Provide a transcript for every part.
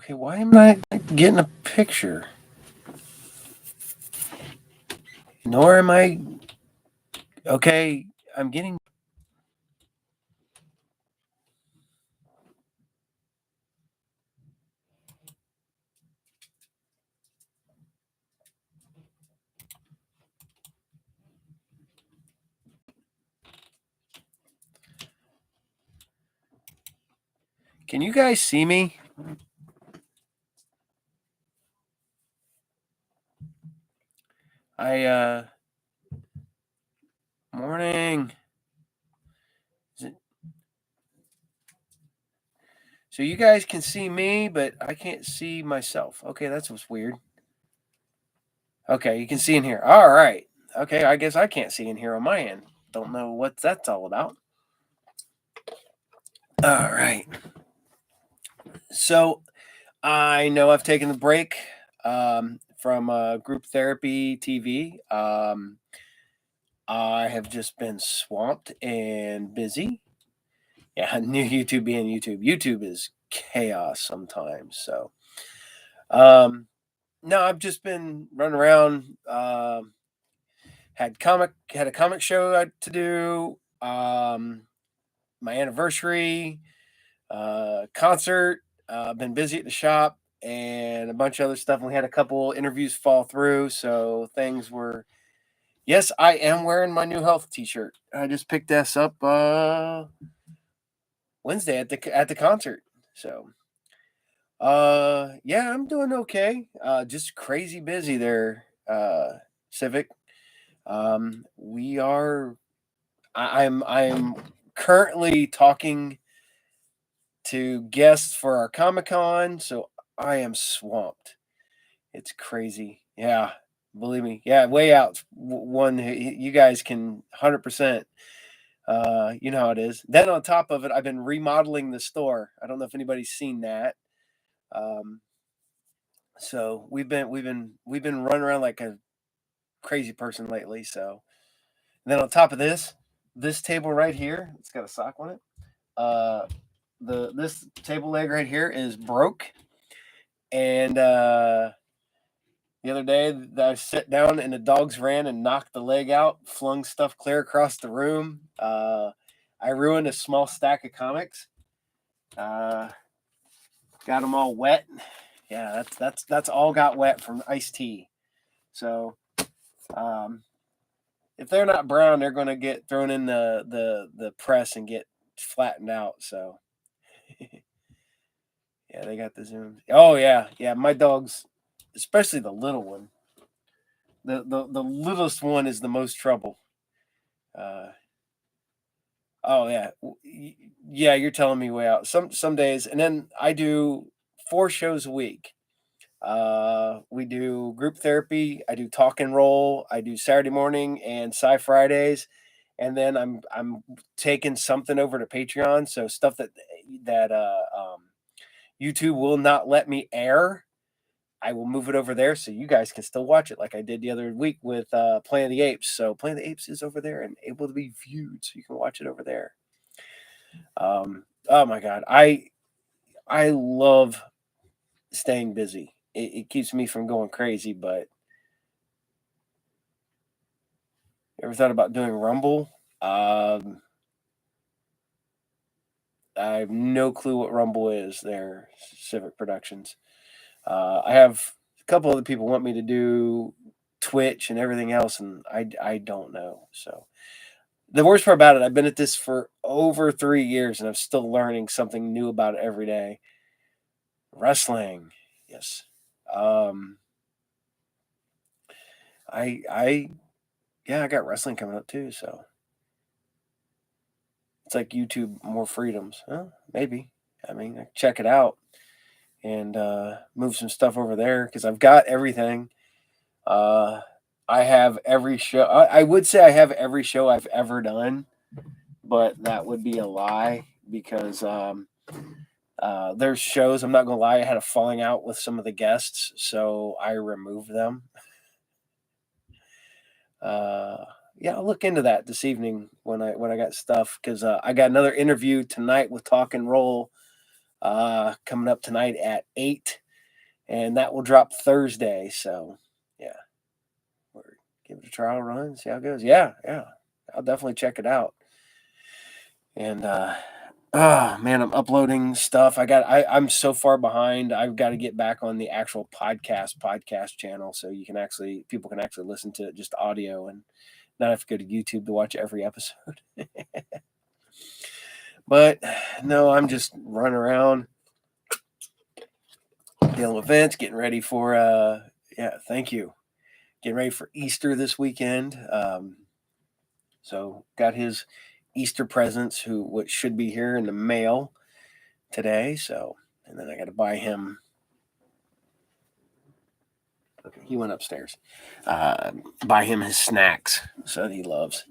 Okay, why am I not getting a picture? Nor am I. Okay, I'm getting. Can you guys see me? Morning. So you guys can see me, but I can't see myself. Okay, that's what's weird. Okay, you can see in here. All right. Okay, I guess I can't see in here on my end. Don't know what that's all about. All right. So I know I've taken the break from group therapy TV. I have just been swamped and busy. Yeah, new YouTube being YouTube. YouTube is chaos sometimes. So, no, I've just been running around. Had a comic show to do. My anniversary, concert. Been busy at the shop and a bunch of other stuff. We had a couple interviews fall through, so things were. Yes, I am wearing my new health T-shirt. I just picked this up Wednesday at the concert. So, yeah, I'm doing okay. Just crazy busy there, Civic. We are. I'm currently talking to guests for our Comic Con, so I am swamped. It's crazy. Yeah, believe me. Yeah, way out. One you guys can 100%. You know how it is. Then on top of it, I've been remodeling the store. I don't know if anybody's seen that. Um, so we've been running around like a crazy person lately. So and then on top of this table right here, it's got a sock on it. Uh, this table leg right here is broke, and the other day I sat down and the dogs ran and knocked the leg out, flung stuff clear across the room. I ruined a small stack of comics. Uh, got them all wet. Yeah, that's all got wet from iced tea. So um, if they're not brown, they're going to get thrown in the press and get flattened out. So yeah, they got the zooms. Oh yeah. My dogs, especially the little one. The littlest one is the most trouble. Uh, oh yeah, yeah. You're telling me way out. Some days, and then I do 4 shows a week. We do group therapy. I do talk and roll. I do Saturday morning and Sci Fridays, and then I'm taking something over to Patreon. So stuff that YouTube will not let me air. I will move it over there so you guys can still watch it like I did the other week with Planet of the Apes. So Planet of the Apes is over there and able to be viewed, so you can watch it over there. Oh my God, I love staying busy. It keeps me from going crazy. But ever thought about doing Rumble? I have no clue what Rumble is. There, Civic Productions. I have a couple other people want me to do Twitch and everything else, and I don't know. So the worst part about it, I've been at this for over 3 years, and I'm still learning something new about it every day. Wrestling, yes. Um, I yeah, I got wrestling coming up too. So it's like YouTube more freedoms. Huh? Maybe. I mean, check it out and move some stuff over there because I've got everything. Uh, I have every show. I would say I have every show I've ever done, but that would be a lie because there's shows. I'm not gonna lie. I had a falling out with some of the guests, so I removed them. Uh, yeah, I'll look into that this evening when I got stuff because I got another interview tonight with Talk and Roll. coming up tonight at 8, and that will drop Thursday. So yeah, give it a trial run, see how it goes. Yeah, I'll definitely check it out. And oh man, I'm uploading stuff. I'm so far behind. I've got to get back on the actual podcast channel so people can actually listen to it just audio and not have to go to YouTube to watch every episode. But no, I'm just running around dealing with events, getting ready for thank you. Getting ready for Easter this weekend. So got his Easter presents, what should be here in the mail today. So, and then I got to buy him. Okay, he went upstairs. Buy him his snacks so that he loves.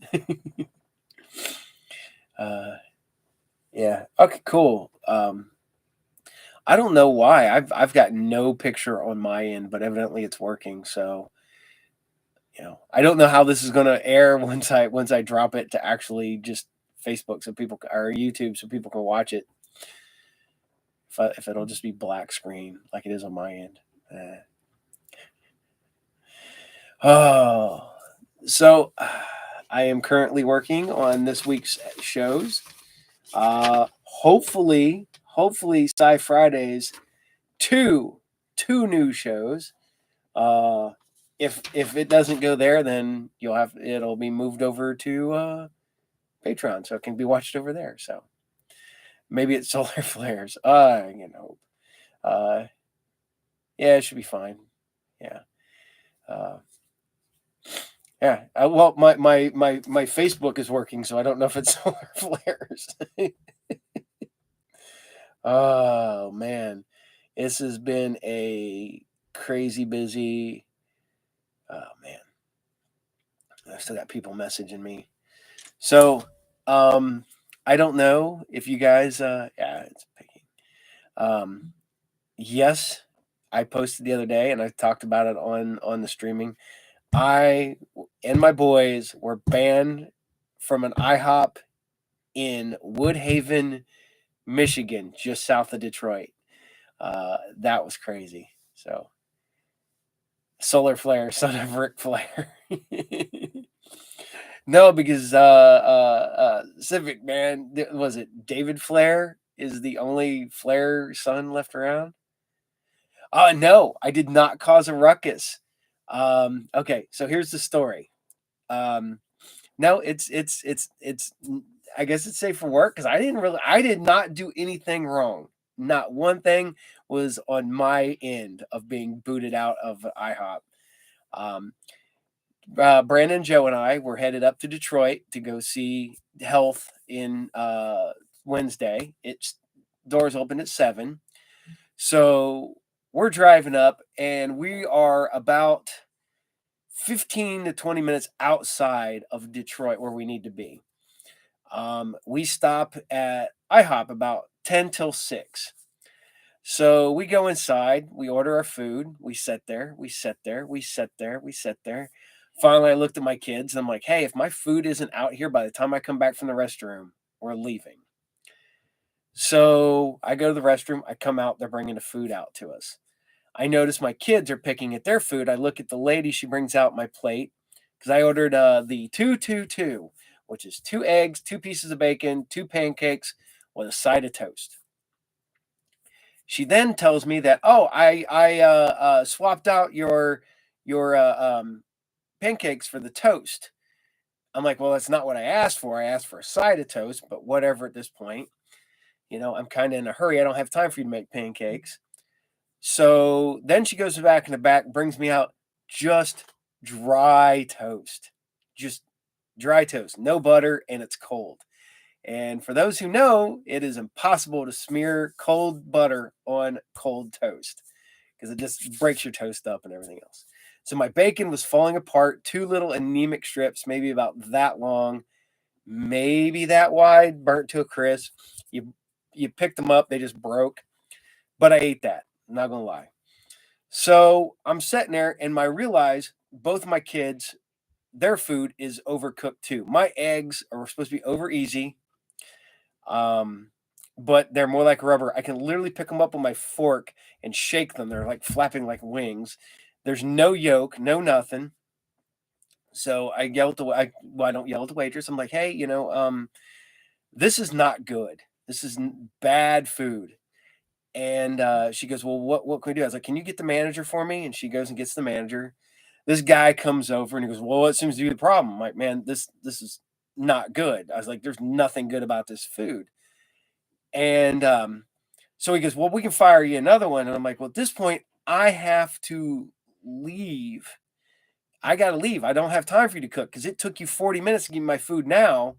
Yeah. Okay. Cool. I don't know why. I've got no picture on my end, but evidently it's working. So, I don't know how this is going to air once I drop it to actually just Facebook or YouTube so people can watch it. If it'll just be black screen like it is on my end. Oh, so I am currently working on this week's shows. Hopefully, Sci Fridays, two new shows. If it doesn't go there, then it'll be moved over to Patreon, so it can be watched over there. So maybe it's Solar Flares. Yeah, it should be fine. Yeah. Yeah. Well, my Facebook is working, so I don't know if it's Solar Flares. Oh man, this has been a crazy busy. Oh man, I still got people messaging me. So, I don't know if you guys. Yeah, it's picking. Yes, I posted the other day, and I talked about it on the streaming. I and my boys were banned from an IHOP in Woodhaven, Michigan, just south of Detroit. That was crazy. So, Solar Flare, son of Ric Flair. No, because Civic, man, was it David Flair is the only Flair son left around? No, I did not cause a ruckus. Okay, so here's the story. No, it's I guess it's safe for work because I did not do anything wrong. Not one thing was on my end of being booted out of IHOP. Brandon, Joe, and I were headed up to Detroit to go see Health in Wednesday. It's doors open at 7. So we're driving up, and we are about 15 to 20 minutes outside of Detroit where we need to be. We stop at IHOP about 10 till 6. So we go inside, we order our food, we sit there. Finally, I looked at my kids and I'm like, hey, if my food isn't out here by the time I come back from the restroom, we're leaving. So I go to the restroom, I come out, they're bringing the food out to us. I notice my kids are picking at their food. I look at the lady, she brings out my plate because I ordered the 2-2-2, which is 2 eggs, 2 pieces of bacon, 2 pancakes with a side of toast. She then tells me that, I swapped out your pancakes for the toast. I'm like, well, that's not what I asked for. I asked for a side of toast, but whatever at this point. I'm kind of in a hurry. I don't have time for you to make pancakes. So then she goes back in the back, brings me out just dry toast. Just dry toast, no butter, and it's cold. And for those who know, it is impossible to smear cold butter on cold toast because it just breaks your toast up and everything else. So my bacon was falling apart, 2 little anemic strips, maybe about that long, maybe that wide, burnt to a crisp. You picked them up, they just broke. But I ate that, I'm not gonna lie. So I'm sitting there and I realize both my kids, their food is overcooked too. My eggs are supposed to be over easy. but they're more like rubber. I can literally pick them up with my fork and shake them. They're like flapping like wings. There's no yolk, no nothing. So I yell at the I don't yell at the waitress. I'm like, hey, this is not good. This is bad food. And she goes, well, what can we do? I was like, can you get the manager for me? And she goes and gets the manager. This guy comes over and he goes, well, what seems to be the problem? I'm like, man, this is not good. I was like, there's nothing good about this food. And so he goes, well, we can fire you another one. And I'm like, well, at this point, I have to leave. I got to leave. I don't have time for you to cook because it took you 40 minutes to give me my food now.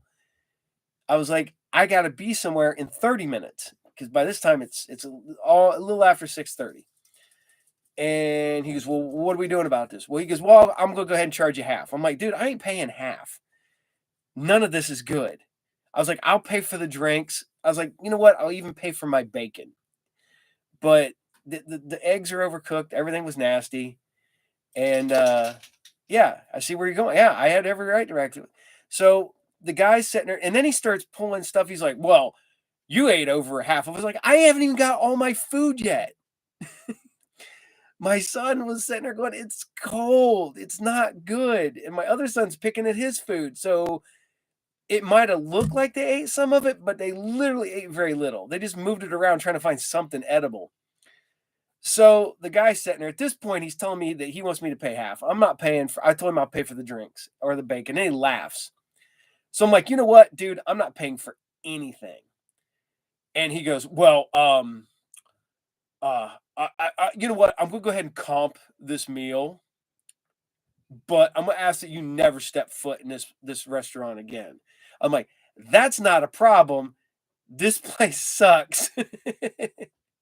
I was like, I got to be somewhere in 30 minutes because by this time it's a little after 6:30. And he goes, well, what are we doing about this? Well, he goes, well, I'm going to go ahead and charge you half. I'm like, dude, I ain't paying half. None of this is good. I was like, I'll pay for the drinks. I was like, you know what? I'll even pay for my bacon. But the eggs are overcooked. Everything was nasty. And yeah, I see where you're going. Yeah, I had every right to react to it. So the guy's sitting there, and then he starts pulling stuff. He's like, well, you ate over half of it. I was like, I haven't even got all my food yet. My son was sitting there going, it's cold. It's not good. And my other son's picking at his food. So it might have looked like they ate some of it, but they literally ate very little. They just moved it around trying to find something edible. So the guy's sitting there. At this point, he's telling me that he wants me to pay half. I'm not paying for. I told him I'll pay for the drinks or the bacon. And he laughs. So I'm like, you know what, dude? I'm not paying for anything. And he goes, well, you know what? I'm gonna go ahead and comp this meal, but I'm gonna ask that you never step foot in this restaurant again. I'm like, that's not a problem. This place sucks.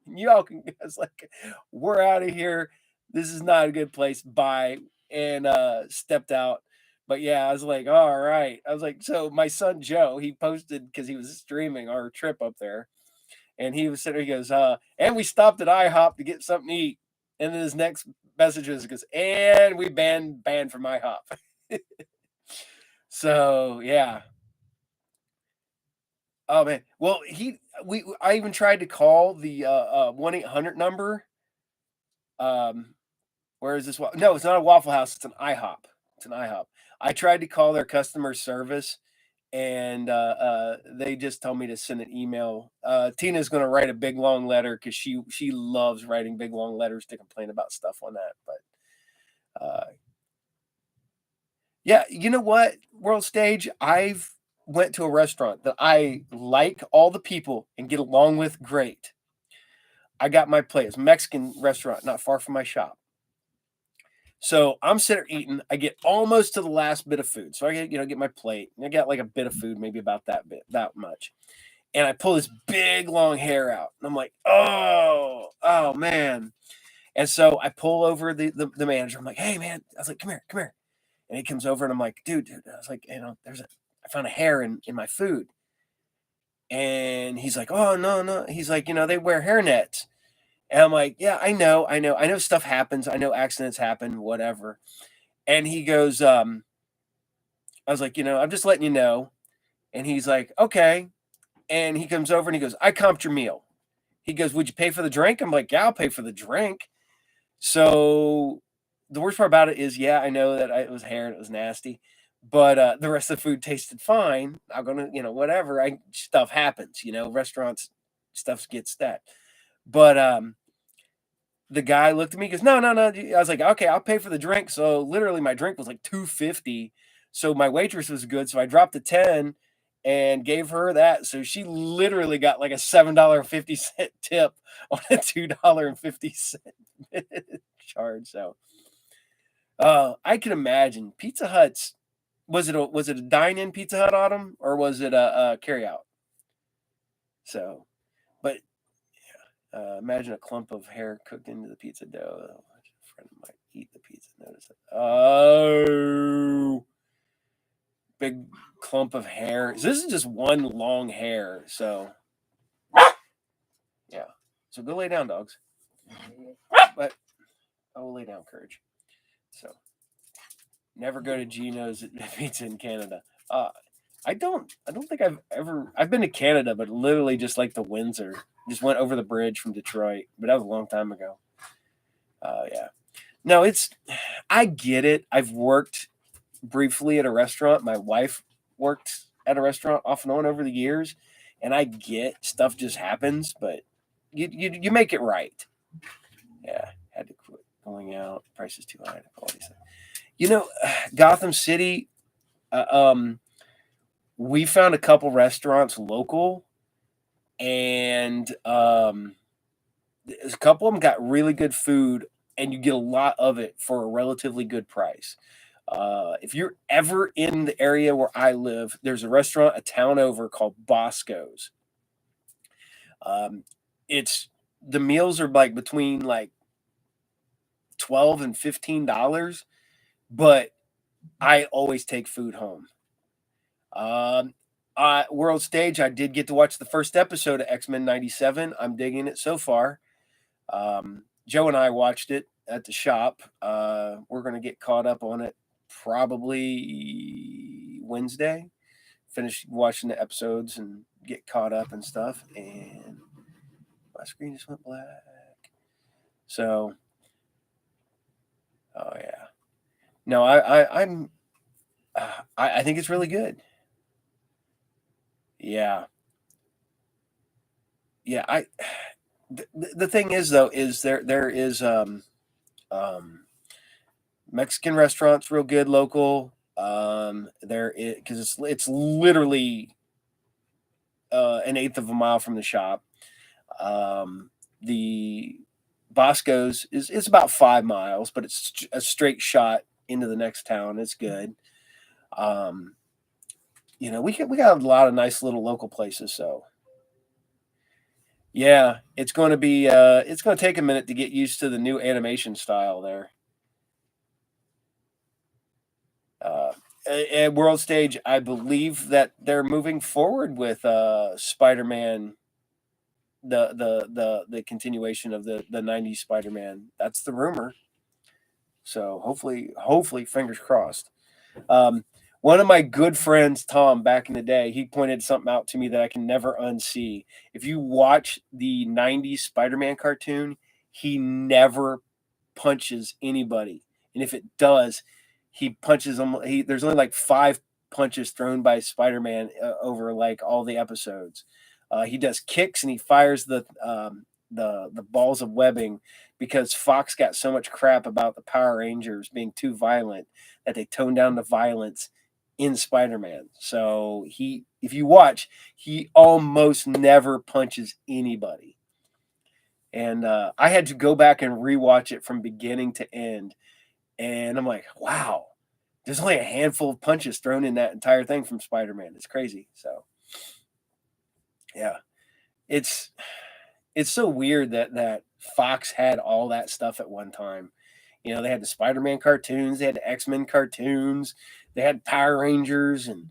Y'all can guys like, we're out of here. This is not a good place. Bye. And stepped out. But yeah, I was like, all right. I was like, so my son Joe, he posted because he was streaming our trip up there. And he was sitting there, he goes, and we stopped at IHOP to get something to eat. And then his next message was, goes, and we banned from IHOP. So yeah. Oh man. Well, I even tried to call the 1-800 number. Where is this? No, it's not a Waffle House, it's an IHOP. It's an IHOP. I tried to call their customer service and they just told me to send an email. Tina's going to write a big long letter because she loves writing big long letters to complain about stuff on that. But yeah, you know what? World Stage, I've went to a restaurant that I like all the people and get along with great. I got my plate. It's a Mexican restaurant not far from my shop. So I'm sitting there eating. I get almost to the last bit of food. So I get my plate. I got like a bit of food, maybe about that much. And I pull this big long hair out. And I'm like, oh man. And so I pull over the manager. I'm like, hey man. I was like, come here. And he comes over and I'm like, dude. I was like, I found a hair in my food. And he's like, oh no. He's like, they wear hair nets. And I'm like, yeah, I know stuff happens. I know accidents happen, whatever. And he goes, I was like, I'm just letting you know. And he's like, okay. And he comes over and he goes, I comped your meal. He goes, would you pay for the drink? I'm like, yeah, I'll pay for the drink. So the worst part about it is, yeah, I know that it was hair and it was nasty, but the rest of the food tasted fine. I'm gonna, whatever. Stuff happens, restaurants, stuff gets that. But the guy looked at me, goes, no. I was like, okay, I'll pay for the drink. So literally my drink was like $2.50. So my waitress was good. So I dropped to 10 and gave her that. So she literally got like a $7.50 tip on a $2.50 charge. So I can imagine Pizza Hut's, was it a dine-in Pizza Hut, Autumn, or was it a carry-out? So, but imagine a clump of hair cooked into the pizza dough. A friend might eat the pizza. Notice it. Oh, big clump of hair. This is just one long hair. So, yeah. So go lay down, dogs. But I will lay down, Courage. So, never go to Gino's Pizza in Canada. I don't think I've been to Canada, but literally just like the Windsor. Just went over the bridge from Detroit, but that was a long time ago. Yeah. No, I get it. I've worked briefly at a restaurant. My wife worked at a restaurant off and on over the years, and I get stuff just happens, but you make it right. Yeah, had to quit going out. Price is too high. Quality. You know, Gotham City. Uh, um, we found a couple restaurants local, and a couple of them got really good food, and you get a lot of it for a relatively good price. If you're ever in the area where I live, there's a restaurant a town over called Bosco's. Um, it's the meals are like between like $12 and $15, but I always take food home. Um, World Stage, I did get to watch the first episode of X-Men '97. I'm digging it so far. Joe and I watched it at the shop. We're going to get caught up on it probably Wednesday. Finish watching the episodes and get caught up and stuff. And my screen just went black. So, oh yeah. No, I think it's really good. Yeah, yeah. The thing is though is there is um Mexican restaurants real good local. There is because it's literally an eighth of a mile from the shop. The Bosco's is about 5 miles, but it's a straight shot into the next town. It's good. Um, we got a lot of nice little local places. So yeah, it's going to take a minute to get used to the new animation style there. Uh, at World Stage, I believe that they're moving forward with Spider-Man, the continuation of the '90s Spider-Man. That's the rumor. So hopefully, fingers crossed. Um, One of my good friends, Tom, back in the day, he pointed something out to me that I can never unsee. If you watch the '90s Spider-Man cartoon, he never punches anybody, and if it does, he punches them. There's only like 5 punches thrown by Spider-Man over like all the episodes. He does kicks and he fires the balls of webbing because Fox got so much crap about the Power Rangers being too violent that they toned down the violence in Spider-Man. So if you watch, he almost never punches anybody. And I had to go back and rewatch it from beginning to end. And I'm like, wow, there's only a handful of punches thrown in that entire thing from Spider-Man. It's crazy. So yeah, it's it's so weird that Fox had all that stuff at one time. They had the Spider-Man cartoons, they had the X-Men cartoons, they had Power Rangers and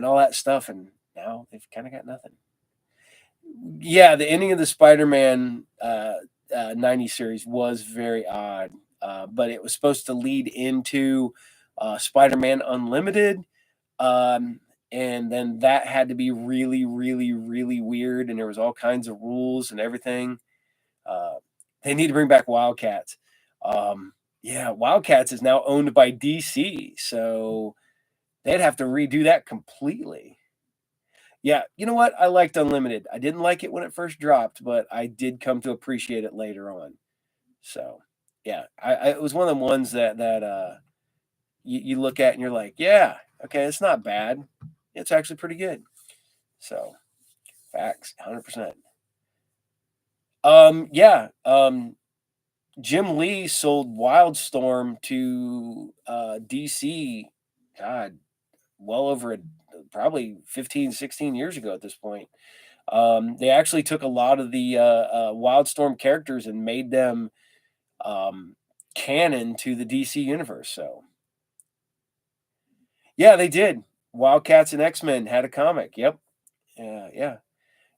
all that stuff, and now they've kind of got nothing. Yeah, the ending of the Spider-Man '90 series was very odd, but it was supposed to lead into Spider-Man Unlimited, um, and then that had to be really, really, really weird, and there was all kinds of rules and everything. Uh, they need to bring back Wildcats. Yeah, Wildcats is now owned by DC, so they'd have to redo that completely. Yeah, you know what? I liked Unlimited. I didn't like it when it first dropped, but I did come to appreciate it later on. So, yeah, it was one of the ones that you look at and you're like, yeah, okay, it's not bad. It's actually pretty good. So, facts, 100%. Yeah, Jim Lee sold Wildstorm to DC. God, well over probably 15, 16 years ago at this point. They actually took a lot of the Wildstorm characters and made them um, canon to the DC universe. So, yeah, they did. Wildcats and X Men had a comic. Yep. Yeah, yeah.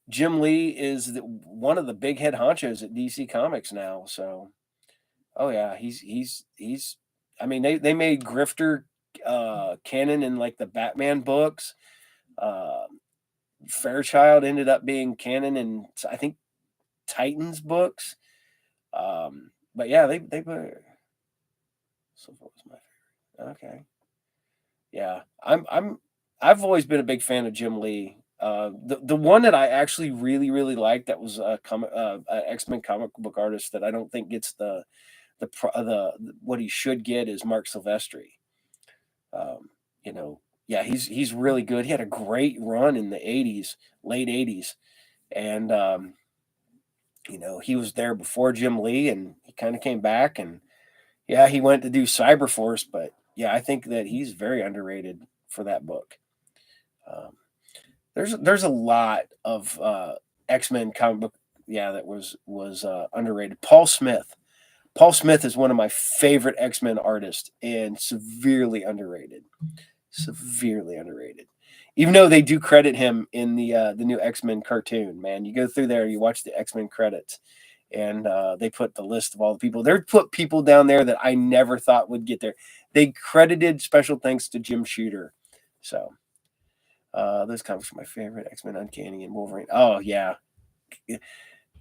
Jim Lee is one of the big head honchos at DC Comics now. So, oh yeah, he's. I mean, they made Grifter canon in like the Batman books. Fairchild ended up being canon in, I think, Titans books. But yeah, they put. So what was my favorite? Okay. Yeah, I've always been a big fan of Jim Lee. The one that I actually really liked, that was a X-Men comic book artist that I don't think gets the what he should get, is Mark Silvestri. Um, you know, yeah, he's really good. He had a great run in the '80s, late '80s, and he was there before Jim Lee, and he kind of came back, and yeah, he went to do Cyberforce, but yeah, I think that he's very underrated for that book. Um, there's a lot of X-Men comic book, yeah, that was underrated. Paul Smith. Paul Smith is one of my favorite X-Men artists, and severely underrated. Severely underrated. Even though they do credit him in the new X-Men cartoon, man, you go through there, you watch the X-Men credits, and they put the list of all the people. They put people down there that I never thought would get there. They credited special thanks to Jim Shooter. So those comics are my favorite: X-Men, Uncanny, and Wolverine. Oh yeah.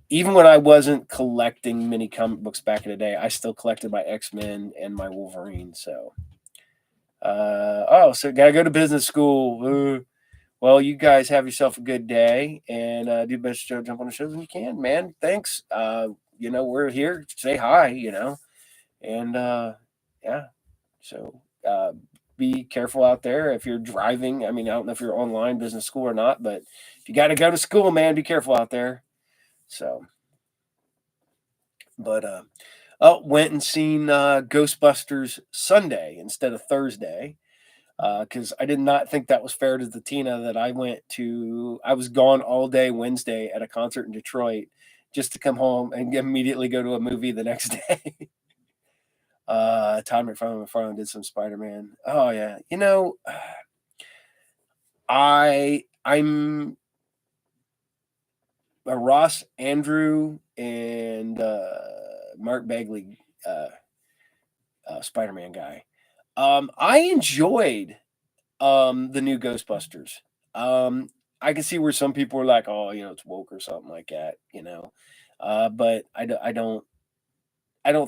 Even when I wasn't collecting many comic books back in the day, I still collected my X-Men and my Wolverine. So, so gotta go to business school. Well, you guys have yourself a good day, and do best to jump on the shows when you can, man. Thanks. We're here. Say hi. And yeah. So be careful out there if you're driving. I mean, I don't know if you're online business school or not, but if you got to go to school, man, be careful out there. So, but went and seen Ghostbusters Sunday instead of Thursday, because I did not think that was fair to the Tina that I was gone all day Wednesday at a concert in Detroit just to come home and immediately go to a movie the next day. Todd McFarlane did some Spider-Man. Oh yeah, I'm a Ross Andru and Mark Bagley Spider-Man guy. I enjoyed the new Ghostbusters. I can see where some people are like, oh, it's woke or something like that, but I don't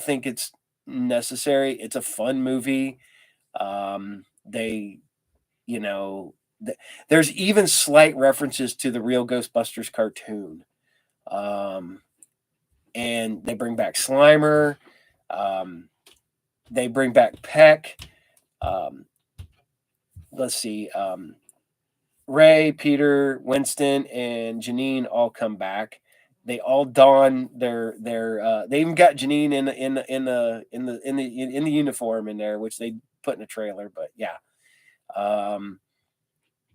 think it's necessary. It's a fun movie. They, you know, there's even slight references to the real Ghostbusters cartoon. And they bring back Slimer. They bring back Peck. Let's see. Ray, Peter, Winston, and Janine all come back. They all don their. They even got Janine in the uniform in there, which they put in a trailer. But yeah,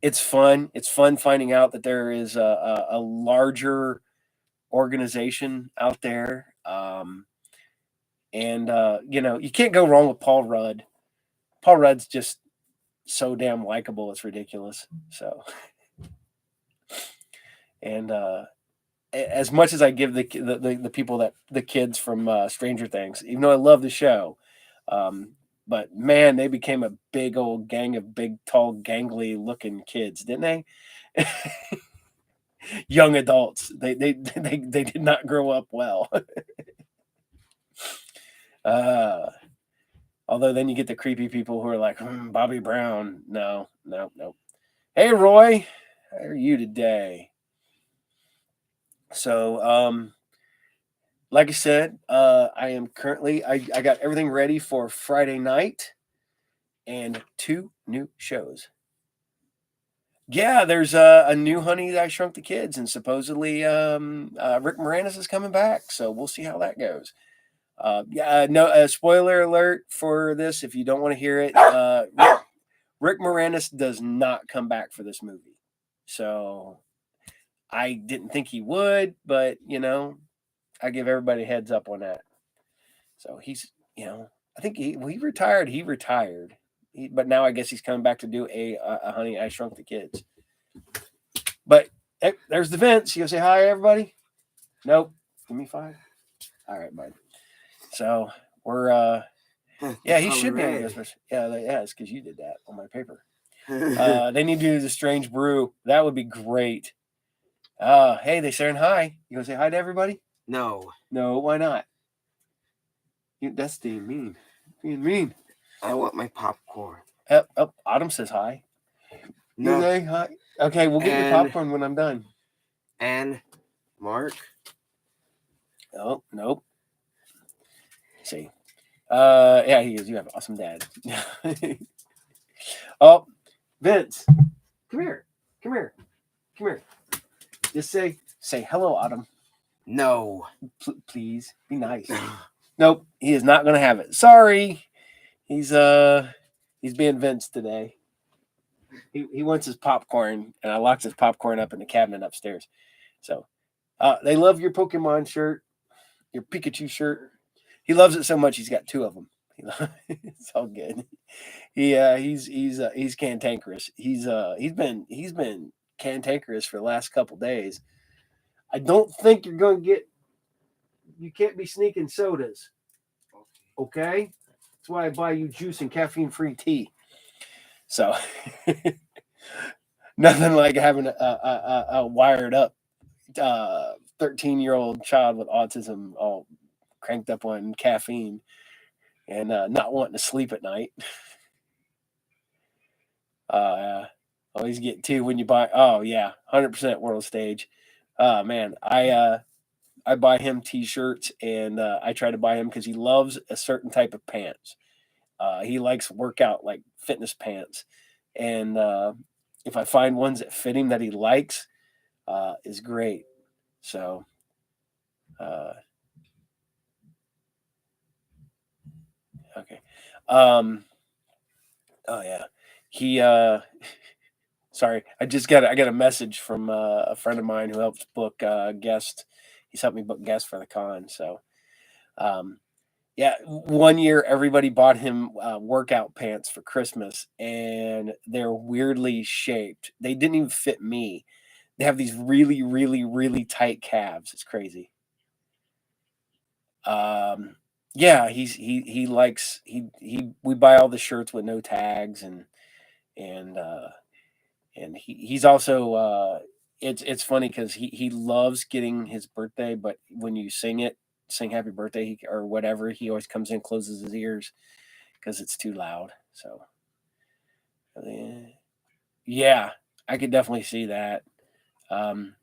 it's fun. It's fun finding out that there is a larger organization out there. And you can't go wrong with Paul Rudd. Paul Rudd's just so damn likable, it's ridiculous. So, and as much as I give the people the kids from Stranger Things, even though I love the show, but man, they became a big old gang of big, tall, gangly looking kids, didn't they? Young adults. They did not grow up well. Although then you get the creepy people who are like, Bobby Brown. No. Hey, Roy, how are you today? So, like I said, I am currently, I got everything ready for Friday night and 2 new shows. Yeah, there's a new Honey I Shrunk the Kids, and supposedly Rick Moranis is coming back. So we'll see how that goes. No spoiler alert for this. If you don't want to hear it, Rick Moranis does not come back for this movie. So I didn't think he would, but I give everybody a heads up on that. So he's, I think he retired. He retired, but now I guess he's coming back to do a Honey I Shrunk the Kids. But hey, there's the Vince. You gonna say hi, everybody? Nope. Give me 5. All right, bud. So we're yeah, he should be on Ghostbusters. Yeah, it's because you did that on my paper. They need to do the Strange Brew. That would be great. Hey, they saying hi. You gonna say hi to everybody? No. No, why not? That's being mean. Being mean. I want my popcorn. Autumn says hi. No. You say hi. Okay, we'll get your popcorn when I'm done. And Mark. Oh, nope. See. Yeah, he goes, you have an awesome dad. Oh, Vince. Come here. Come here. Come here. Just say hello, Autumn. No. Please be nice. Nope, he is not going to have it. Sorry. He's being Vince today. He wants his popcorn, and I locked his popcorn up in the cabinet upstairs. So, they love your Pokemon shirt, your Pikachu shirt. He loves it so much he's got 2 of them. It's all good. He's cantankerous. He's been cantankerous for the last couple days. I don't think you're going to get. You can't be sneaking sodas. Okay, that's why I buy you juice and caffeine-free tea. So nothing like having a wired up 13-year-old child with autism all cranked up on caffeine and not wanting to sleep at night. Always get 2 when you buy. Oh yeah, 100% world stage. Man, I buy him T-shirts and I try to buy him because he loves a certain type of pants. He likes workout like fitness pants, and if I find ones that fit him that he likes, is great. So, okay. Oh yeah, he. Sorry, I got a message from a friend of mine who helps book guests. He's helped me book guests for the con. So, yeah, one year everybody bought him workout pants for Christmas, and they're weirdly shaped. They didn't even fit me. They have these really, really, really tight calves. It's crazy. Yeah, he likes he we buy all the shirts with no tags and he's also it's funny because he loves getting his birthday, but when you sing happy birthday or whatever, he always comes in and closes his ears because it's too loud. So yeah, I could definitely see that. Um,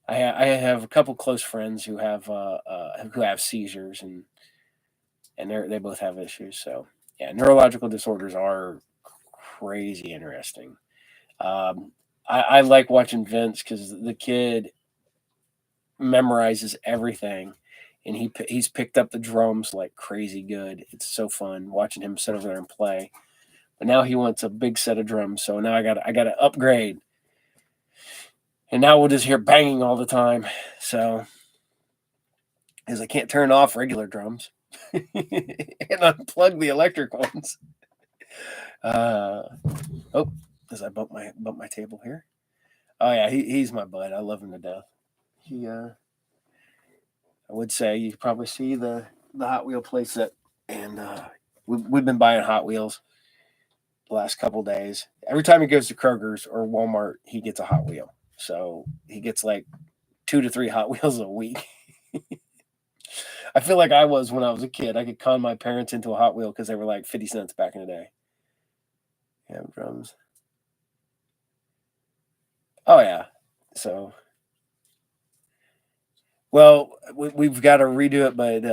I have a couple close friends who have seizures and they both have issues. So yeah, neurological disorders are crazy interesting. Um, I like watching Vince because the kid memorizes everything, and he's picked up the drums like crazy good. It's so fun watching him sit over there and play. But now he wants a big set of drums, so now I got to upgrade. And now we'll just hear banging all the time. So, because I can't turn off regular drums and unplug the electric ones. Oh, as I bump my table here. Oh yeah, he's my bud. I love him to death. He I would say you probably see the Hot Wheel playset, and we've been buying Hot Wheels the last couple days. Every time he goes to Kroger's or Walmart, he gets a Hot Wheel. So he gets like 2 to 3 Hot Wheels a week. I feel like I was when I was a kid. I could con my parents into a Hot Wheel because they were like 50 cents back in the day. Yeah, drums. Oh yeah. So, well, we've got to redo it, but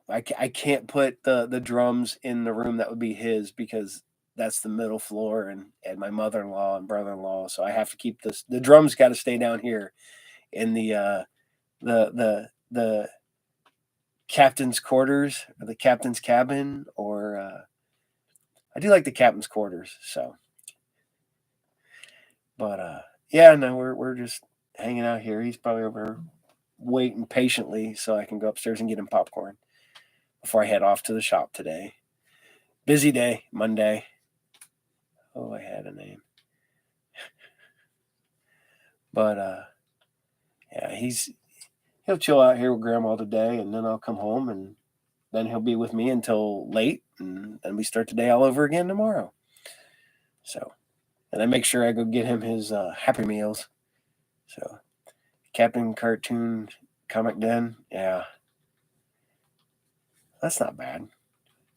I can't put the drums in the room that would be his because that's the middle floor and my mother-in-law and brother-in-law. So I have to keep the drums got to stay down here in the captain's quarters or the captain's cabin or I do like the captain's quarters. So, but yeah, no, we're just hanging out here. He's probably over waiting patiently so I can go upstairs and get him popcorn before I head off to the shop today. Busy day, Monday. Oh, I had a name. But yeah, he'll chill out here with grandma today and then I'll come home and then he'll be with me until late and we start the day all over again tomorrow. So, and I make sure I go get him his Happy Meals. So, Captain Cartoon Comic Den, yeah, that's not bad.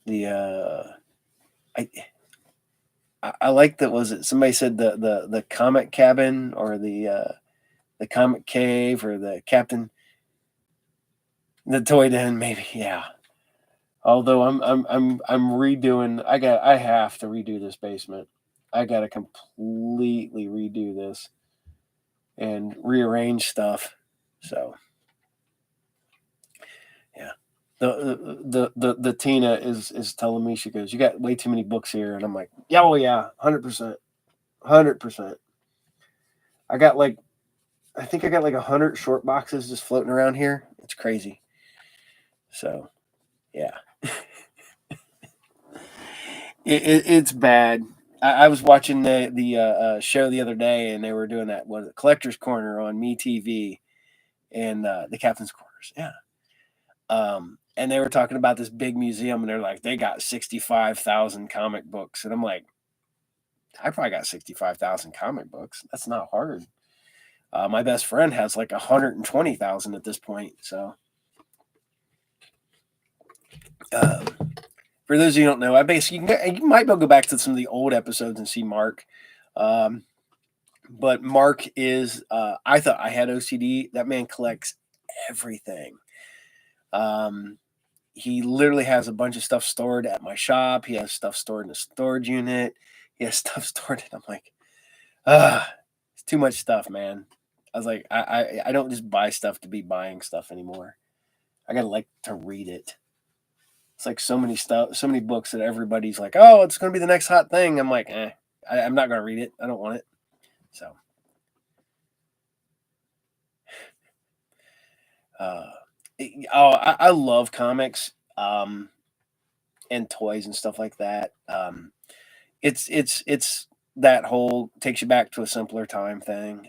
The I like that. Was it somebody said the Comic Cabin or the Comic Cave or the Toy Den? Maybe, yeah. Although I'm redoing. I have to redo this basement. I got to completely redo this and rearrange stuff. So yeah. The Tina is telling me, she goes, "You got way too many books here," and I'm like, "Yeah, oh yeah, 100%, 100%." I got like, I think I got like 100 short boxes just floating around here. It's crazy. So yeah, it's bad. I was watching the show the other day, and they were doing that, was it Collector's Corner on MeTV, and the Captain's Corners. Yeah. And they were talking about this big museum, and they're like, they got 65,000 comic books, and I'm like, I probably got 65,000 comic books. That's not hard. My best friend has like 120,000 at this point. So, uh, for those of you who don't know, I basically you might be able to go back to some of the old episodes and see Mark. Um, but Mark is, I thought I had OCD. That man collects everything. He literally has a bunch of stuff stored at my shop. He has stuff stored in a storage unit. He has stuff stored. And I'm like, it's too much stuff, man. I was like, I don't just buy stuff to be buying stuff anymore. I gotta like to read it. It's like so many stuff, so many books that everybody's like, oh, it's gonna be the next hot thing. I'm like, I'm not gonna read it. I don't want it. So, uh, I love comics, and toys and stuff like that. It's that whole takes you back to a simpler time thing.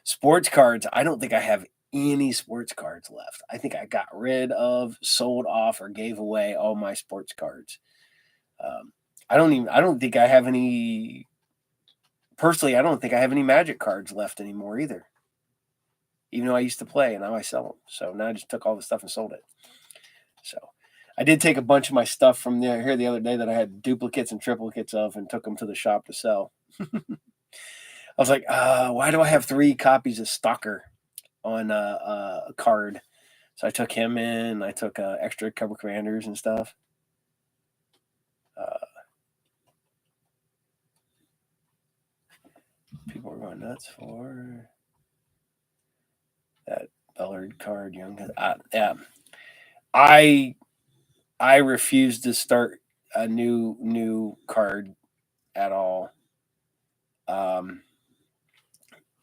Sports cards, I don't think I have any sports cards left. I think I got rid of, sold off, or gave away all my sports cards. Um, I don't think I have any. Personally, I don't think I have any Magic cards left anymore either. Even though I used to play, and now I sell them. So now I just took all the stuff and sold it. So I did take a bunch of my stuff from here the other day that I had duplicates and triplicates of, and took them to the shop to sell. I was like, why do I have 3 copies of Stalker on a card? So I took him in. I took extra cover commanders and stuff. People were going nuts for that Bellard card, young. Yeah, I refuse to start a new card at all.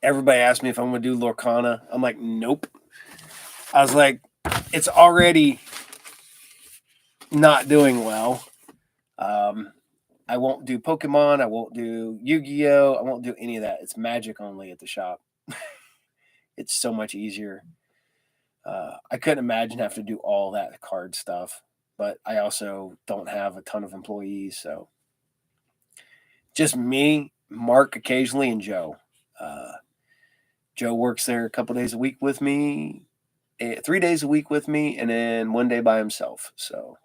Everybody asked me if I'm going to do Lorcana. I'm like, nope. I was like, it's already not doing well. I won't do Pokemon. I won't do Yu-Gi-Oh. I won't do any of that. It's Magic only at the shop. It's so much easier. I couldn't imagine having to do all that card stuff, but I also don't have a ton of employees, so just me, Mark occasionally, and Joe. Joe works there a couple days a week with me, 3 days a week with me, and then 1 day by himself. So,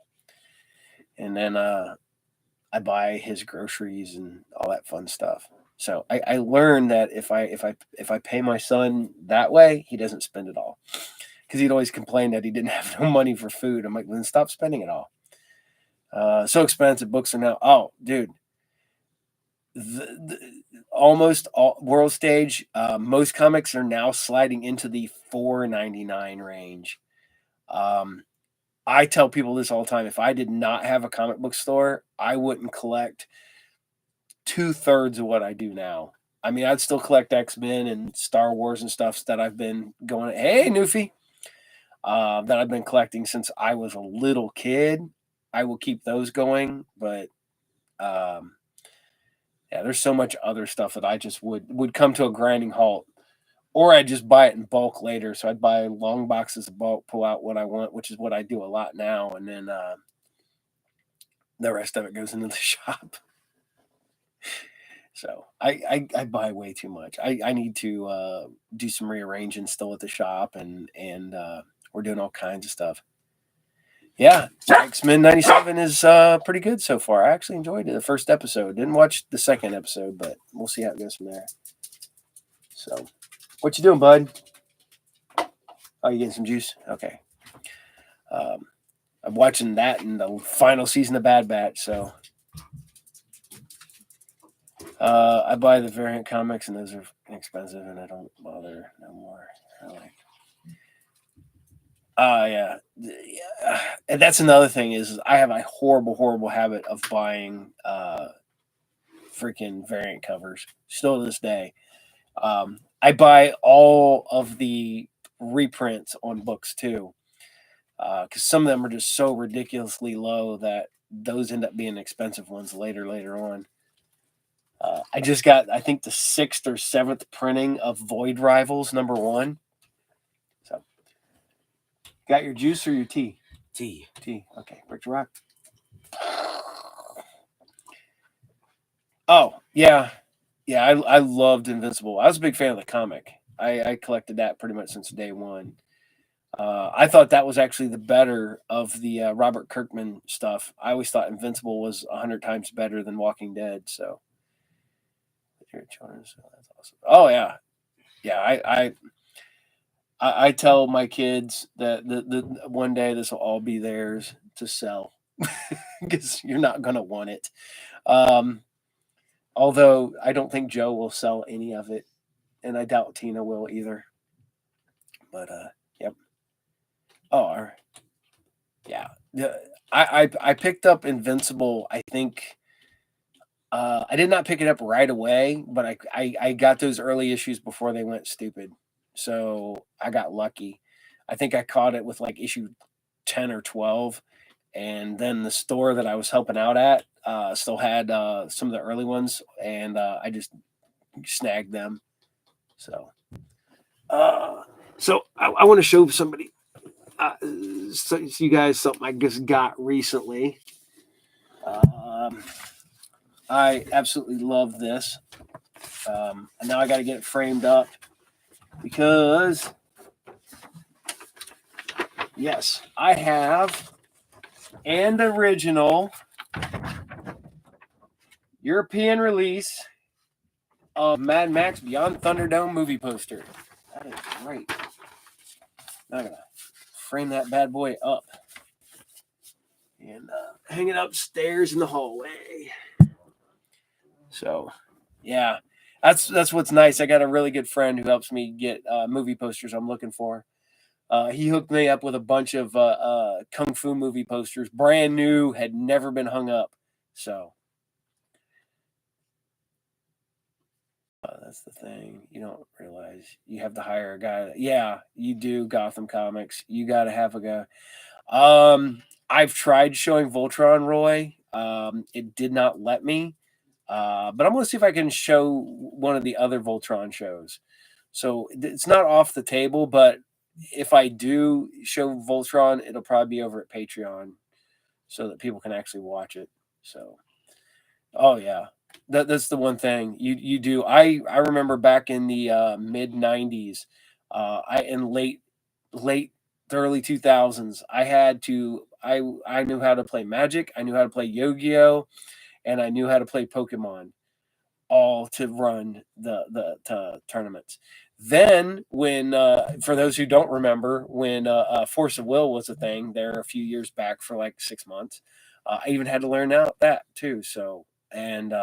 and then I buy his groceries and all that fun stuff. So I learned that if I pay my son that way, he doesn't spend it all. Because he'd always complain that he didn't have no money for food. I'm like, then stop spending it all. So expensive. Books are now. Oh, dude, almost all world stage. Most comics are now sliding into the $4.99 range. I tell people this all the time. If I did not have a comic book store, I wouldn't collect 2/3 of what I do now. I mean, I'd still collect X-Men and Star Wars and stuff that I've been going. Hey, Newfie. That I've been collecting since I was a little kid. I will keep those going, but yeah, there's so much other stuff that I just would come to a grinding halt, or I'd just buy it in bulk later. So I'd buy long boxes of bulk, pull out what I want, which is what I do a lot now, and then the rest of it goes into the shop. So I buy way too much. I need to do some rearranging still at the shop, and we're doing all kinds of stuff. Yeah, X-Men 97 is pretty good so far. I actually enjoyed it, the first episode. Didn't watch the second episode, but we'll see how it goes from there. So, what you doing, bud? Oh, you getting some juice? Okay. I'm watching that in the final season of Bad Batch, so I buy the variant comics, and those are expensive, and I don't bother no more. Yeah. And that's another thing is I have a horrible habit of buying freaking variant covers still to this day. I buy all of the reprints on books too, because some of them are just so ridiculously low that those end up being expensive ones later on. I just got, I think, the 6th or 7th printing of Void Rivals #1. So, got your juice or your tea? Tea. Tea. Okay, Rich Rock. Oh yeah, I loved Invincible. I was a big fan of the comic. I collected that pretty much since day one. I thought that was actually the better of the Robert Kirkman stuff. I always thought Invincible was 100 times better than Walking Dead. So, that's awesome. Oh yeah, yeah. I tell my kids that the one day this will all be theirs to sell because you're not gonna want it. Although I don't think Joe will sell any of it, and I doubt Tina will either. But yep. Oh, all right. Yeah. I picked up Invincible. I think I did not pick it up right away, but I got those early issues before they went stupid, so I got lucky. I think I caught it with like issue 10 or 12, and then the store that I was helping out at still had some of the early ones, and I just snagged them. So, I want to show somebody, so you guys, something I just got recently. I absolutely love this. And now I got to get it framed up because, yes, I have an original European release of Mad Max Beyond Thunderdome movie poster. That is great. Now I'm going to frame that bad boy up and hang it upstairs in the hallway. So, yeah, that's what's nice. I got a really good friend who helps me get movie posters I'm looking for. He hooked me up with a bunch of kung fu movie posters, brand new, had never been hung up. So that's the thing. You don't realize you have to hire a guy. Yeah, you do. Gotham Comics. You got to have a guy. I've tried showing Voltron Roy. It did not let me. But I'm going to see if I can show one of the other Voltron shows. So it's not off the table, but if I do show Voltron, it'll probably be over at Patreon so that people can actually watch it. So, oh yeah, that's the one thing you do. I remember back in the mid '90s, I in late the early 2000s, I knew how to play Magic, I knew how to play Yu-Gi-Oh, and I knew how to play Pokemon, all to run the tournaments. Then, when for those who don't remember, when Force of Will was a thing there a few years back for like 6 months, I even had to learn out that too. So, and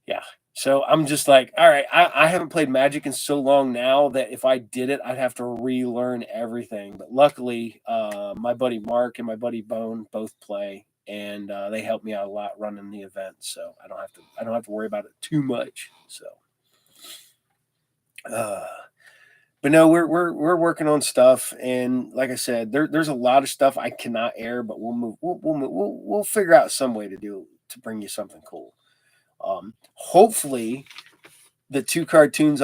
yeah, so I'm just like, all right, I haven't played Magic in so long now that if I did it, I'd have to relearn everything. But luckily, my buddy Mark and my buddy Bone both play, and they help me out a lot running the event, so I don't have to worry about it too much. So, but no, we're working on stuff, and like I said, there's a lot of stuff I cannot air, but we'll figure out some way to bring you something cool. Hopefully, the two shows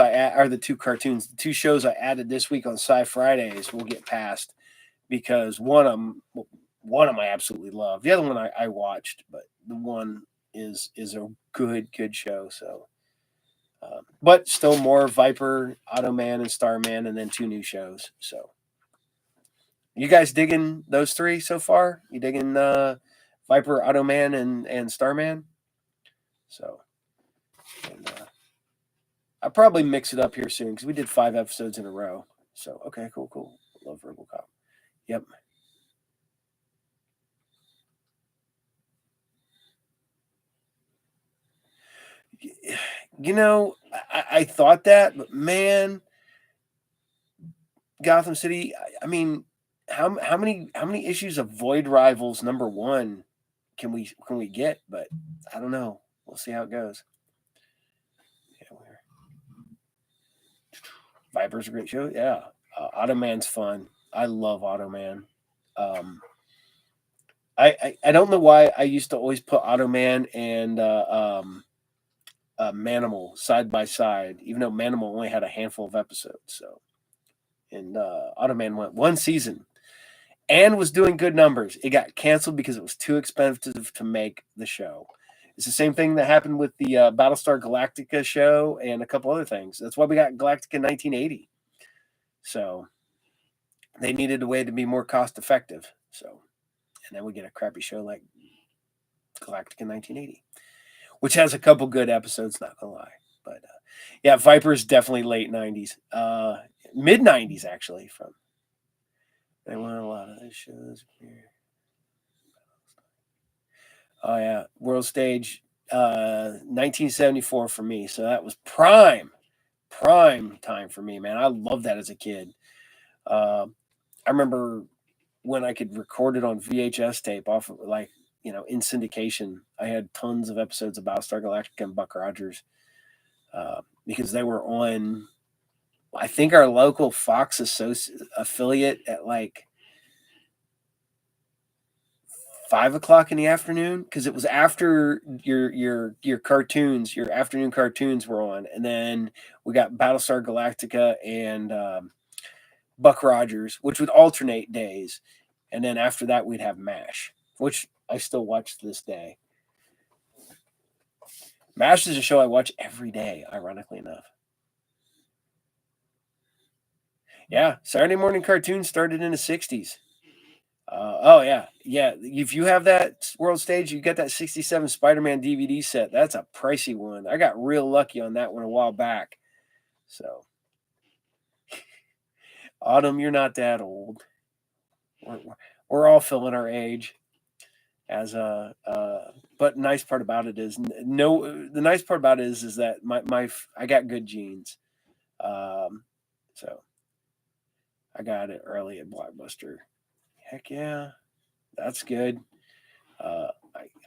I added this week on Sci Fridays will get passed, because one of them I absolutely love. The other one I watched, but the one is a good show. So, but still more Viper, Automan, and Starman, and then 2 new shows. So, you guys digging those 3 so far? You digging Viper, Automan, and Starman? So, and, I'll probably mix it up here soon because we did 5 episodes in a row. So, okay, cool. Love RoboCop. Yep. You know, I thought that, but man, Gotham City. I mean, how many issues of Void Rivals #1 can we get? But I don't know. We'll see how it goes. Yeah, Viper's a great show. Yeah, Automan's fun. I love Automan. I don't know why I used to always put Automan and Manimal side by side, even though Manimal only had a handful of episodes. So, and Automan went 1 season and was doing good numbers. It got canceled because it was too expensive to make the show. It's the same thing that happened with the Battlestar Galactica show and a couple other things. That's why we got Galactica 1980. So they needed a way to be more cost effective. So, and then we get a crappy show like Galactica 1980, which has a couple good episodes, not gonna lie. But yeah, Viper is definitely late 90s, mid 90s actually. From they won a lot of those shows. Oh yeah, World Stage, 1974 for me. So that was prime time for me, man. I loved that as a kid. I remember when I could record it on VHS tape off of like, in syndication. I had tons of episodes of Battlestar Galactica and Buck Rogers because they were on, I think, our local Fox affiliate at like 5 o'clock in the afternoon, because it was after your cartoons, your afternoon cartoons were on, and then we got Battlestar Galactica and Buck Rogers, which would alternate days, and then after that we'd have MASH, which I still watch to this day. MASH is a show I watch every day, ironically enough. Yeah, Saturday morning cartoons started in the 60s. Oh yeah. If you have that World Stage, you get that 67 Spider-Man DVD set. That's a pricey one. I got real lucky on that one a while back. So, Autumn, you're not that old. We're all filling our age. But the nice part about it is is that I got good genes. So I got it early at Blockbuster. Heck yeah, that's good. I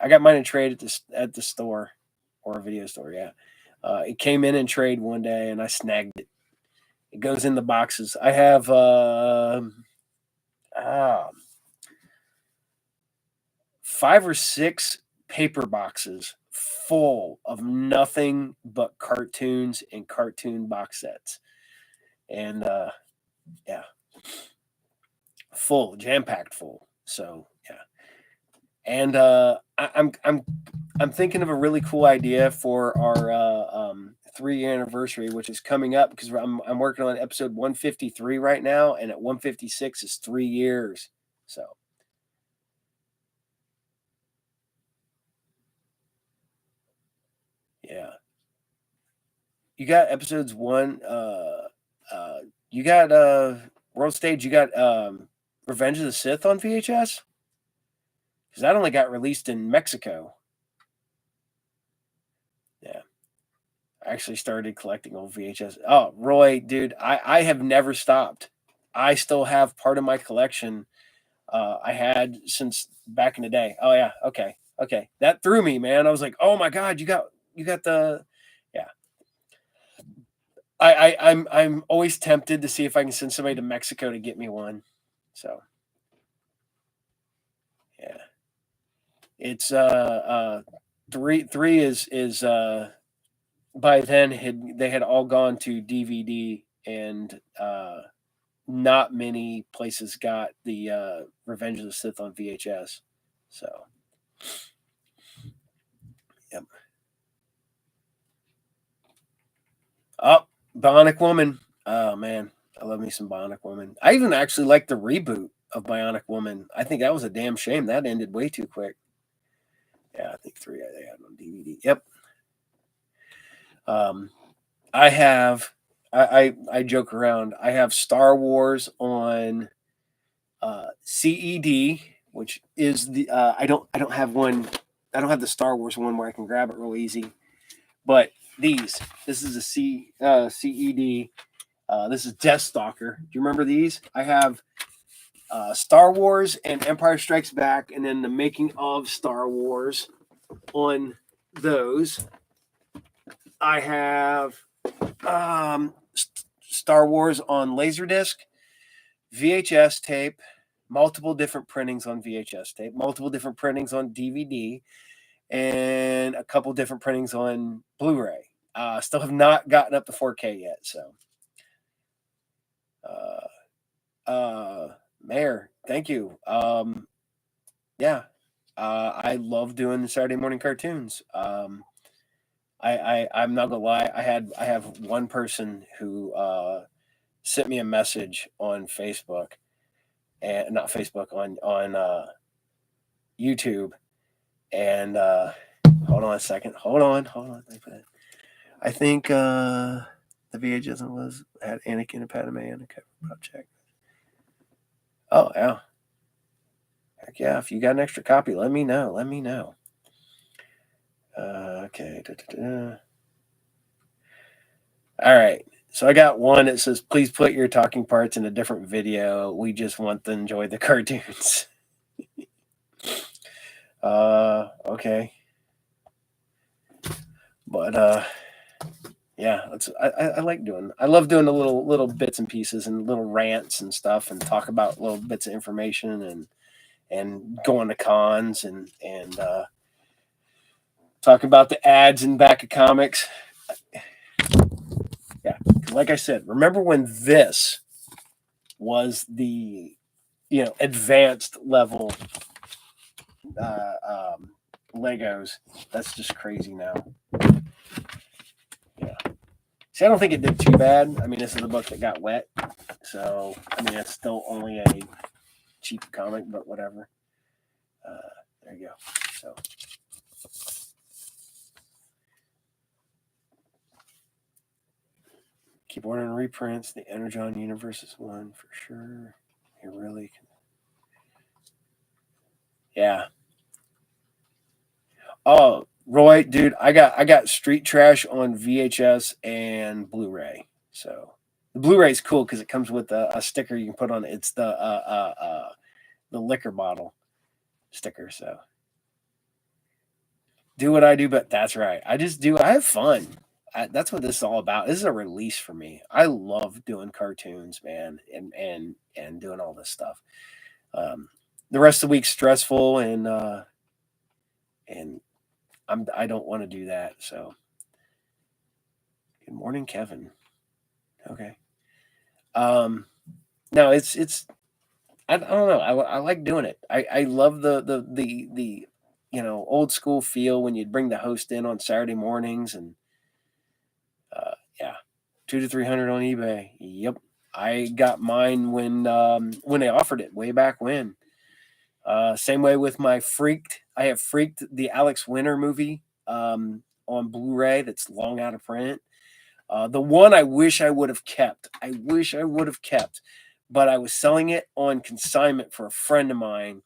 got mine in trade at the store or a video store. Yeah, it came in trade one day, and I snagged it. It goes in the boxes. I have 5 or 6 paper boxes full of nothing but cartoons and cartoon box sets, and yeah, full, jam packed full. So yeah. And I'm thinking of a really cool idea for our 3-year anniversary, which is coming up, because I'm working on episode 153 right now, and at 156 is 3 years. So yeah, you got episodes you got World Stage, you got Revenge of the Sith on VHS, because that only got released in Mexico. Yeah. I actually started collecting old VHS. Oh, Roy, dude, I have never stopped. I still have part of my collection I had since back in the day. Oh yeah, okay. That threw me, man. I was like, oh my god, you got the, yeah. I'm always tempted to see if I can send somebody to Mexico to get me one. So yeah. It's three is by then they had all gone to DVD, and not many places got the Revenge of the Sith on VHS. So Yep. Oh, Bionic Woman. Oh man, I love me some Bionic Woman. I even actually like the reboot of Bionic Woman. I think that was a damn shame. That ended way too quick. Yeah, I think 3 they had on DVD. Yep. I have I joke around. I have Star Wars on CED, which is the I don't have one. I don't have the Star Wars one where I can grab it real easy. But this is a CED. This is Death Stalker. Do you remember these? I have Star Wars and Empire Strikes Back, and then the making of Star Wars on those. I have Star Wars on Laserdisc, VHS tape, multiple different printings on VHS tape, multiple different printings on DVD, and a couple different printings on Blu-ray. Still have not gotten up to 4K yet, so. Mayor, thank you. Yeah, I love doing the Saturday morning cartoons. I'm not gonna lie. I have one person who sent me a message on Facebook, and not Facebook on YouTube, and hold on a second. Hold on. I think the VHS was had Anakin and Padme and a cover check. Oh yeah. Heck yeah, if you got an extra copy, let me know. Okay. All right. So I got one that says, please put your talking parts in a different video. We just want to enjoy the cartoons. Okay. But yeah, I love doing the little bits and pieces and little rants and stuff, and talk about little bits of information and going to cons and talk about the ads in back of comics. Yeah, like I said, remember when this was the advanced level Legos? That's just crazy now. Yeah. See, I don't think it did too bad. I mean, this is the book that got wet, so I mean, it's still only a cheap comic, but whatever. There you go. So. Keep ordering reprints. The Energon universe is one for sure. You really can. Yeah. Oh, Roy, dude, I got Street Trash on VHS and Blu-ray. So the Blu-ray is cool because it comes with a sticker you can put on it. It's the liquor bottle sticker. So do what I do, but that's right. I have fun. That's what this is all about. This is a release for me. I love doing cartoons, man, and doing all this stuff. The rest of the week's stressful, and I don't want to do that. So, good morning, Kevin. Okay. No, it's I don't know. I like doing it. I love the old school feel when you'd bring the host in on Saturday mornings, and yeah, 200 to 300 on eBay. Yep, I got mine when they offered it way back when. Same way with my Freaked. I have Freaked, the Alex Winter movie, on Blu-ray that's long out of print. The one I wish I would have kept. But I was selling it on consignment for a friend of mine,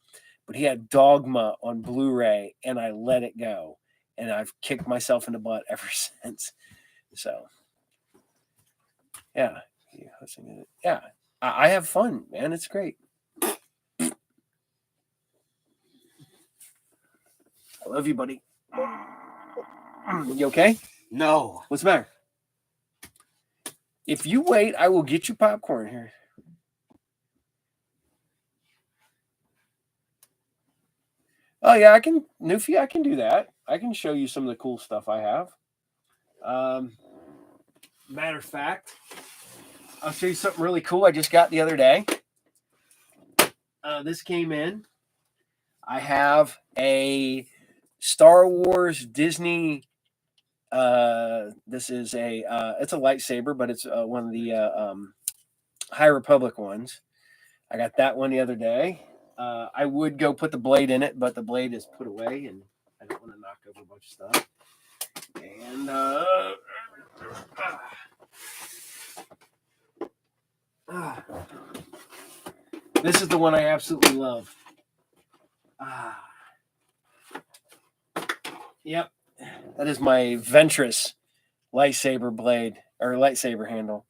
but he had Dogma on Blu-ray, and I let it go. And I've kicked myself in the butt ever since. So, yeah. Yeah. I have fun, man. It's great. I love you, buddy. You okay? No. What's the matter? If you wait, I will get you popcorn here. Oh yeah, I can, Newfie, I can do that. I can show you some of the cool stuff I have. Matter of fact, I'll show you something really cool I just got the other day. This came in. I have a Star Wars Disney. This is it's a lightsaber, but it's one of the High Republic ones. I got that one the other day. I would go put the blade in it, but the blade is put away, and I don't want to knock over a bunch of stuff. And this is the one I absolutely love. Yep, that is my Ventress lightsaber blade or lightsaber handle.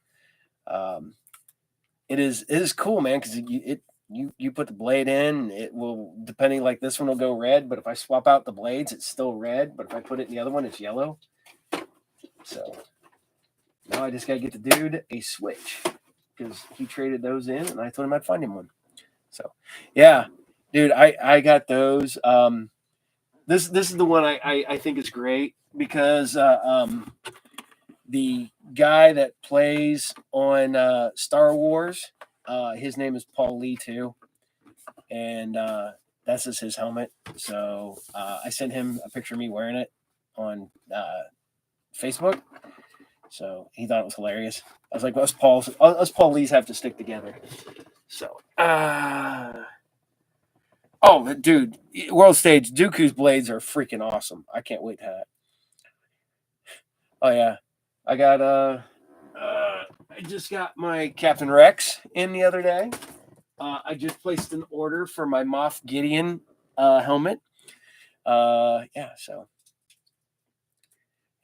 It is cool, man, because you put the blade in, it will, depending, like this one will go red, but if I swap out the blades, it's still red. But if I put it in the other one, it's yellow. So now I just gotta get the dude a Switch because he traded those in, and I told him I'd find him one. So yeah, dude, I got those. This is the one I think is great because the guy that plays on Star Wars, his name is Paul Lee too, and that's just his helmet. So I sent him a picture of me wearing it on Facebook. So he thought it was hilarious. I was like, us Paul Lees have to stick together. So, oh, dude, World Stage, Dooku's blades are freaking awesome. I can't wait to have it. Oh yeah, I got I just got my Captain Rex in the other day. I just placed an order for my Moff Gideon helmet. Yeah, so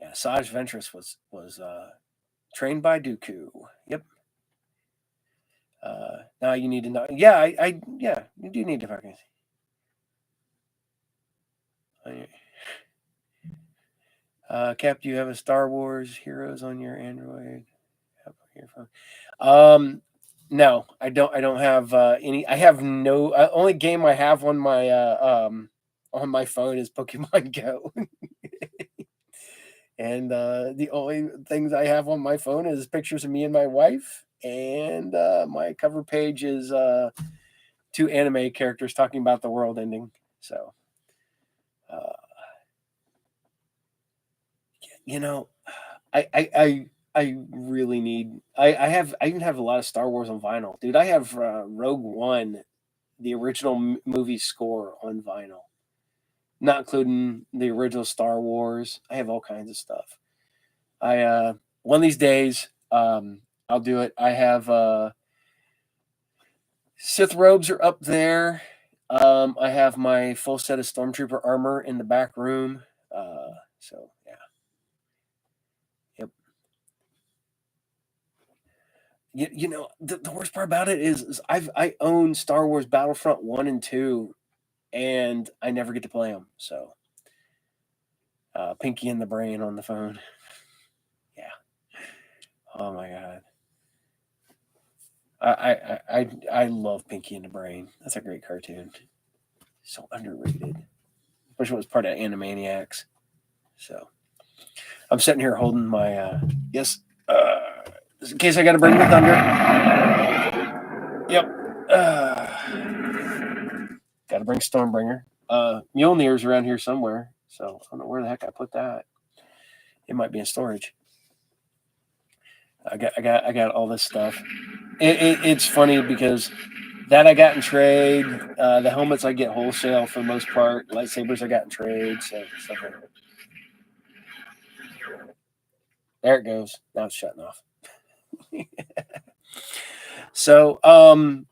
yeah, Saj Ventress was trained by Dooku. Yep. Now you need to know. Yeah, I yeah, you do need to fucking. Cap, do you have a Star Wars Heroes on your Android? Your phone? No, I don't. I don't have any. I have no. Only game I have on my phone is Pokemon Go, and the only things I have on my phone is pictures of me and my wife, and my cover page is two anime characters talking about the world ending. So, you know, I really need. I even have a lot of Star Wars on vinyl, dude. I have Rogue One, the original movie score on vinyl, not including the original Star Wars. I have all kinds of stuff. I one of these days, I'll do it. I have Sith robes are up there. I have my full set of Stormtrooper armor in the back room. So yeah. Yep. You know the worst part about it is I own Star Wars Battlefront 1 and 2, and I never get to play them. So Pinky in the Brain on the phone. Yeah. Oh my god. I love Pinky in the Brain. That's a great cartoon. So underrated. Especially when it was part of Animaniacs. So I'm sitting here holding my yes. In case I got to bring the thunder. Yep. Got to bring Stormbringer. Mjolnir's around here somewhere, so I don't know where the heck I put that. It might be in storage. I got all this stuff. It's funny because that I got in trade. The helmets I get wholesale for the most part. Lightsabers I got in trade. So stuff like that. There it goes. Now it's shutting off. So I'm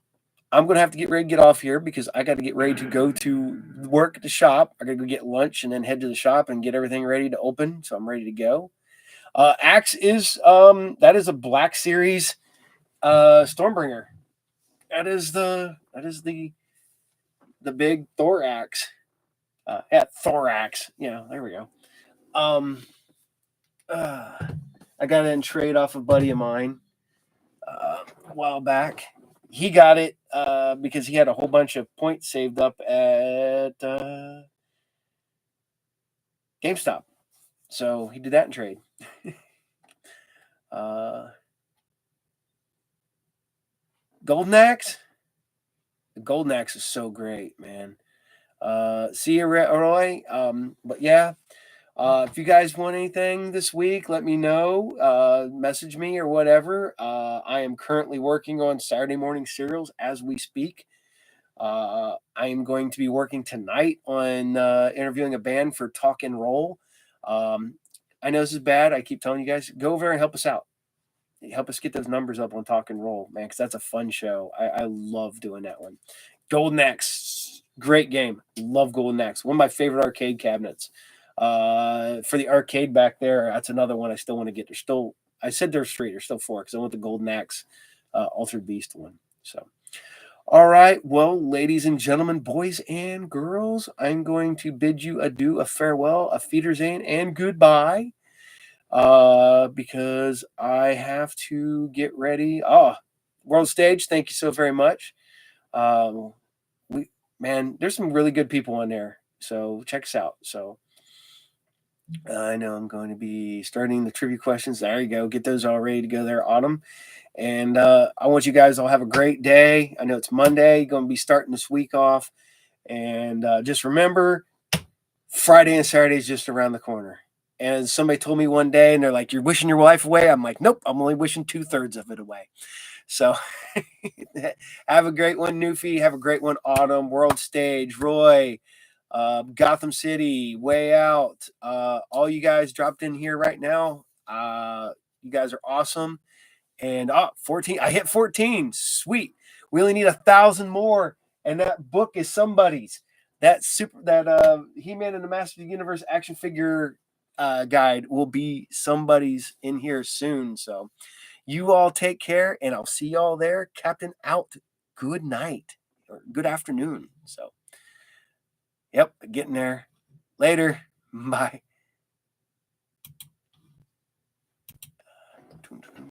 gonna have to get ready to get off here because I got to get ready to go to work at the shop. I gotta go get lunch and then head to the shop and get everything ready to open. So I'm ready to go. Axe is that is a Black Series Stormbringer. That is the big Thor axe. Yeah, Thorax. Yeah, there we go. I got it in trade off a buddy of mine a while back. He got it because he had a whole bunch of points saved up at GameStop. So he did that in trade. Golden Axe? The Golden Axe is so great, man. See you, Roy. But yeah, if you guys want anything this week, let me know. Message me or whatever. I am currently working on Saturday morning serials as we speak. I am going to be working tonight on interviewing a band for Talk and Roll. I know this is bad. I keep telling you guys, go over and help us out. Help us get those numbers up on Talk and Roll, man, because that's a fun show. I love doing that one. Golden Axe, great game. Love Golden Axe. One of my favorite arcade cabinets. For the arcade back there, that's another one I still want to get. I said there's 3. There's still 4 because I want the Golden Axe Altered Beast one. So, all right. Well, ladies and gentlemen, boys and girls, I'm going to bid you adieu, a farewell, a Wiedersehen, and goodbye. Because I have to get ready. World Stage, thank you so very much. There's some really good people on there, so check us out. So I know I'm going to be starting the trivia questions. There you go. Get those all ready to go there, Autumn. And I want you guys all have a great day. I know it's Monday, going to be starting this week off. And just remember, Friday and Saturday is just around the corner. And somebody told me one day, and they're like, "You're wishing your life away." I'm like, "Nope, I'm only wishing 2/3 of it away." So have a great one, Newfie. Have a great one, Autumn. World Stage, Roy, Gotham City, Way Out. All you guys dropped in here right now. You guys are awesome. And 14. I hit 14. Sweet. We only need 1,000 more, and that book is somebody's. That He-Man and the Master of the Universe action figure guide will be somebody's in here soon. So you all take care, and I'll see y'all there. Captain out. Good night or good afternoon. So, yep, getting there. Later. Bye.